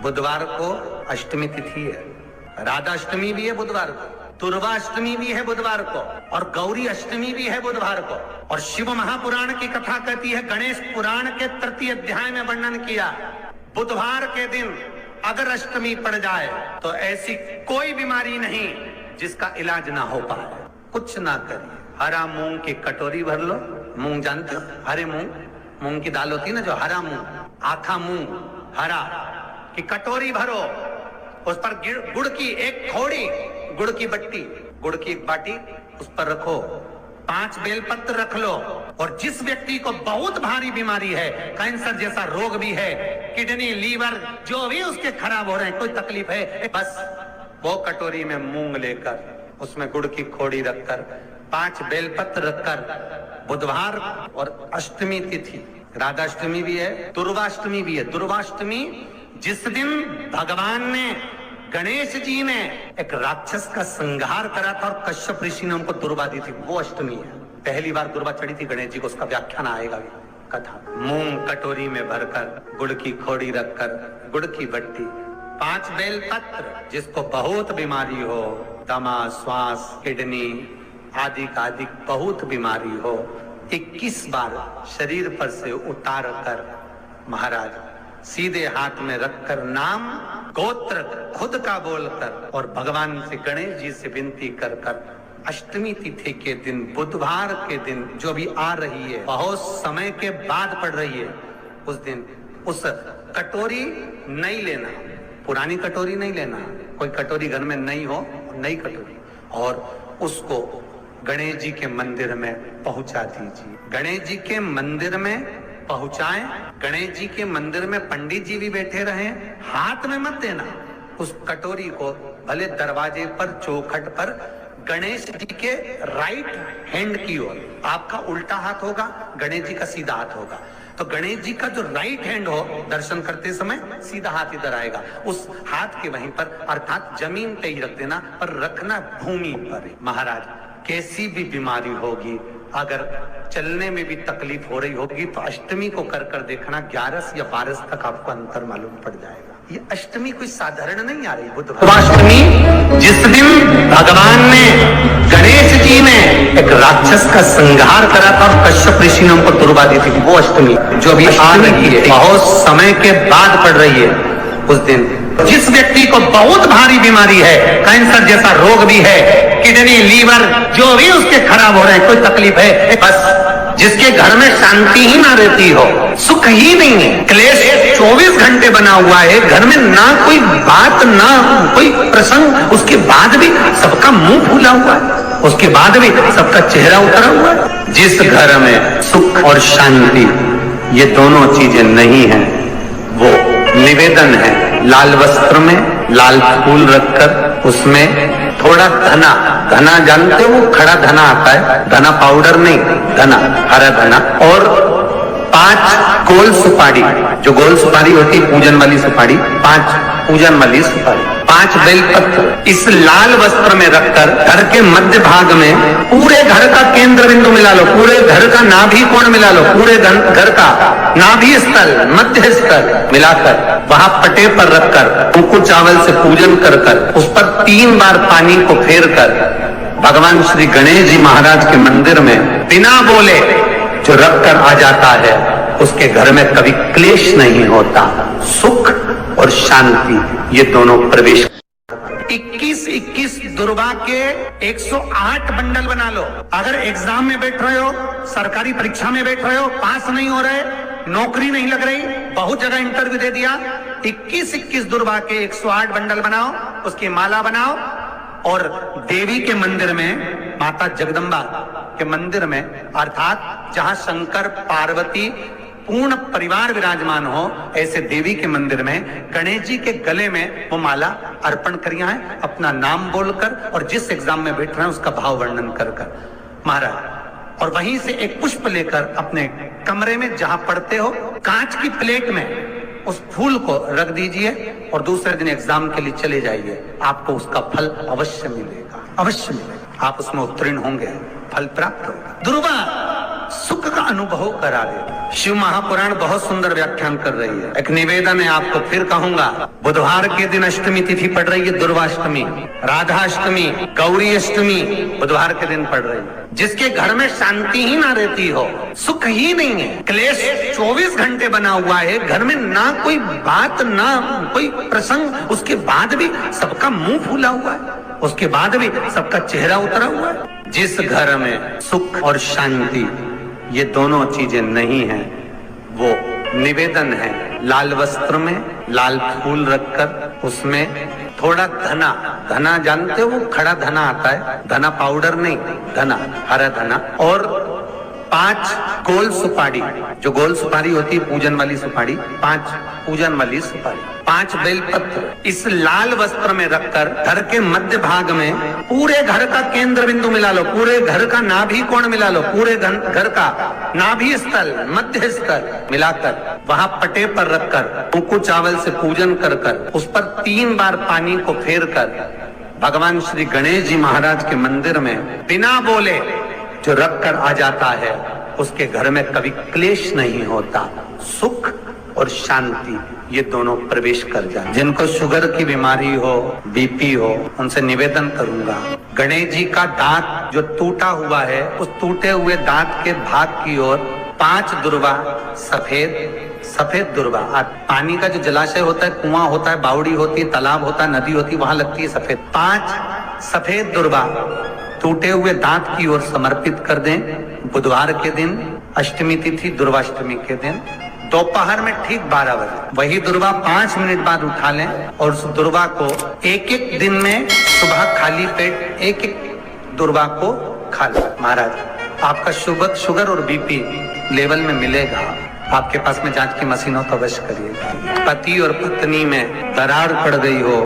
बुधवार को अष्टमी तिथि है, राधाष्टमी भी है बुधवार को, दुर्वाष्टमी भी है बुधवार को, और गौरी अष्टमी भी है बुधवार को। और शिव महापुराण की कथा कहती है, गणेश पुराण के 3 अध्याय में वर्णन किया, बुधवार के दिन अगर अष्टमी पड़ जाए तो ऐसी कोई बीमारी नहीं जिसका इलाज ना हो पाए। कुछ ना करिए, हरा मूंग की कटोरी भर लो, मूंग जानते हो, हरे मूंग, मूंग की दाल होती है ना जो हरा मूंग, आखा मूंग हरा की कटोरी भरो, उस पर गुड़ की एक खोड़ी, गुड़ की बट्टी, गुड़ की एक बाटी उस पर रखो, 5 बेलपत्र रख लो, और जिस व्यक्ति को बहुत भारी बीमारी है, कैंसर जैसा रोग भी है, किडनी लीवर जो भी उसके खराब हो रहे हैं, कोई तकलीफ है, बस वो कटोरी में मूंग लेकर उसमें गुड़ की खोड़ी रखकर 5 बेलपत्र रखकर, बुधवार और अष्टमी तिथि, राधाष्टमी भी है, दुर्वाष्टमी भी है। दुर्वाष्टमी जिस दिन भगवान ने, गणेश जी ने एक राक्षस का संहार करा था और कश्यप ऋषि ने उनको दुर्वा दी थी, वो अष्टमी है। पहली बार दुर्वा चढ़ी थी गणेश जी को, उसका व्याख्यान आएगा कथा। मूंग कटोरी में भरकर, गुड़ की खोड़ी रखकर, गुड़ की बट्टी, 5 बेलपत्र, जिसको बहुत बीमारी हो, दमा, श्वास, किडनी आदि का आदि बहुत बीमारी हो, 21 बार शरीर पर से उतार कर महाराज सीधे हाथ में रखकर नाम गोत्र खुद का बोलकर और भगवान से, गणेश जी से विनती कर कर, अष्टमी तिथि के दिन, बुधवार के दिन जो भी आ रही है, बहुत समय के बाद पड़ रही है, उस दिन उस कटोरी नहीं लेना, पुरानी कटोरी नहीं लेना, कोई कटोरी घर में नहीं हो, नई कटोरी, और उसको गणेश जी के मंदिर में पहुंचा दीजिए। गणेश जी के मंदिर में पहुंचाएं, गणेश जी के मंदिर में पंडित जी भी बैठे रहें, हाथ में मत देना उस कटोरी को, भले दरवाजे पर, चौखट पर, गणेश जी के राइट हैंड की ओर, आपका उल्टा हाथ होगा, गणेश जी का सीधा हाथ होगा, तो गणेश जी का जो राइट हैंड हो, दर्शन करते समय सीधा हाथ इधर आएगा, उस हाथ के वहीं पर, अर्थात जमीन पे ही रख देना, पर रखना भूमि पर। महाराज कैसी भी बीमारी होगी, अगर चलने में भी तकलीफ हो रही होगी, तो अष्टमी को कर कर देखना, 11 या 12 तक आपको अंतर मालूम पड़ जाएगा। ये अष्टमी कोई साधारण नहीं आ रही, बुधवाष्टमी जिस दिन भगवान ने, गणेश जी ने एक राक्षस का संहार करा था और कश्यप ऋषि ने उनको दुर्वा दी थी, वो अष्टमी जो भी आ रही है, बहुत समय के बाद पड़ रही है, उस दिन जिस व्यक्ति को बहुत भारी बीमारी है, कैंसर जैसा रोग भी है, किडनी लीवर जो भी उसके खराब हो रहे हैं, कोई तकलीफ है, बस जिसके घर में शांति ही ना रहती हो, सुख ही नहीं है, क्लेश 24 घंटे बना हुआ है, घर में ना कोई बात, ना कोई प्रसंग, उसके बाद भी सबका मुंह फूला हुआ है, उसके बाद भी सबका चेहरा उतरा हुआ है। जिस घर में सुख और शांति ये दोनों चीजें नहीं है, वो निवेदन है, लाल वस्त्र में लाल फूल रखकर, उसमें थोड़ा धना, धना जानते हो, वो खड़ा धना आता है, धना पाउडर नहीं, धना, हरा धना, और 5 गोल सुपारी, जो गोल सुपारी होती है पूजन वाली सुपारी, 5 पूजन वाली सुपारी, 5 बेलपत्र, इस लाल वस्त्र में रखकर घर के मध्य भाग में पूरे घर का केंद्र बिंदु मिला लो, पूरे घर का नाभि कोण मिला लो, पूरे घर का नाभि स्थल, मध्य स्थल मिलाकर वहां पटे पर रखकर, कुंकु चावल से पूजन कर कर, उस पर 3 बार पानी को फेर कर भगवान श्री गणेश जी महाराज के मंदिर में बिना बोले जो रखकर आ जाता है, उसके घर में कभी क्लेश नहीं होता, सुख और शांति ये दोनों प्रवेश। 21 दुर्वा के 108 बंडल बना लो। अगर एग्जाम में बैठ रहे हो, सरकारी परीक्षा में बैठ रहे हो, पास नहीं हो रहे, नौकरी नहीं लग रही, बहुत जगह इंटरव्यू दे दिया, 21 दुर्वा के 108 बंडल बनाओ, उसकी माला बनाओ, और देवी के मंदिर में, माता जगदम्बा के मंदिर में, अर्थात जहां शंकर पार्वती पूर्ण परिवार विराजमान हो, ऐसे देवी के मंदिर में गणेश जी के गले में वो माला अर्पण करिया है, अपना नाम बोलकर, और जिस एग्जाम में बैठ रहे हैं उसका भाव वर्णन कर कर महाराज, और वहीं से एक पुष्प लेकर अपने कमरे में जहां पढ़ते हो, कांच की प्लेट में उस फूल को रख दीजिए, और दूसरे दिन एग्जाम के लिए चले जाइए, आपको उसका फल अवश्य मिलेगा, अवश्य मिलेगा, आप उसमें उत्तीर्ण होंगे, फल प्राप्त होगा। दुर्वा सुख का अनुभव करा दे। शिव महापुराण बहुत सुंदर व्याख्यान कर रही है। एक निवेदन है आपको, फिर कहूंगा, बुधवार के दिन अष्टमी तिथि पड़ रही है, दुर्वाष्टमी, राधाष्टमी, गौरी अष्टमी बुधवार के दिन पड़ रही है। जिसके घर में शांति ही ना रहती हो, सुख ही नहीं है, क्लेश 24 घंटे बना हुआ है, घर में ना कोई बात ना कोई प्रसंग, उसके बाद भी सबका मुंह फूला हुआ है, उसके बाद भी सबका चेहरा उतरा हुआ है। जिस घर में सुख और शांति ये दोनों चीजें नहीं है, वो निवेदन है, लाल वस्त्र में लाल फूल रखकर उसमें थोड़ा धना, धना जानते हो, वो खड़ा धना आता है, धना पाउडर नहीं, धना, हरा धना, और 5 गोल सुपारी, जो गोल सुपारी होती है पूजन वाली सुपारी, 5 पूजन वाली सुपारी, 5 बेलपत्र इस लाल वस्त्र में रखकर घर के मध्य भाग में पूरे घर का केंद्र बिंदु मिला लो, पूरे घर का नाभि कोण मिला लो, पूरे घर का नाभि स्थल, मध्य स्थल मिलाकर वहां पटे पर रखकर कुंकू चावल से पूजन कर कर उस पर 3 बार पानी को फेर कर भगवान श्री गणेश जी महाराज के मंदिर में बिना बोले जो रख कर आ जाता है, उसके घर में कभी क्लेश नहीं होता, सुख और शांति ये दोनों प्रवेश कर जाए। जिनको शुगर की बीमारी हो, बीपी हो, उनसे निवेदन करूंगा, गणेश जी का दांत जो टूटा हुआ है, उस टूटे हुए दांत के भाग की ओर 5 दुर्वा, सफेद दुर्वा, पानी का जो जलाशय होता है, कुआं होता है, बावड़ी होती है, तालाब होता है, नदी होती है, वहां लगती है सफेद, 5 सफेद दुर्वा टूटे हुए दांत की ओर समर्पित कर दें। बुधवार के दिन अष्टमी तिथि, दुर्वाष्टमी के दिन दोपहर में ठीक 12 बजे वही दुर्वा 5 मिनट बाद उठा लें और उस दुर्वा को एक दिन में सुबह खाली पेट एक दुर्वा को खा लें। महाराज आपका शुगर और बीपी लेवल में मिलेगा। आपके पास में जांच की मशीन हो तो अवश्य करिएगा। पति और पत्नी में दरार पड़ गई हो,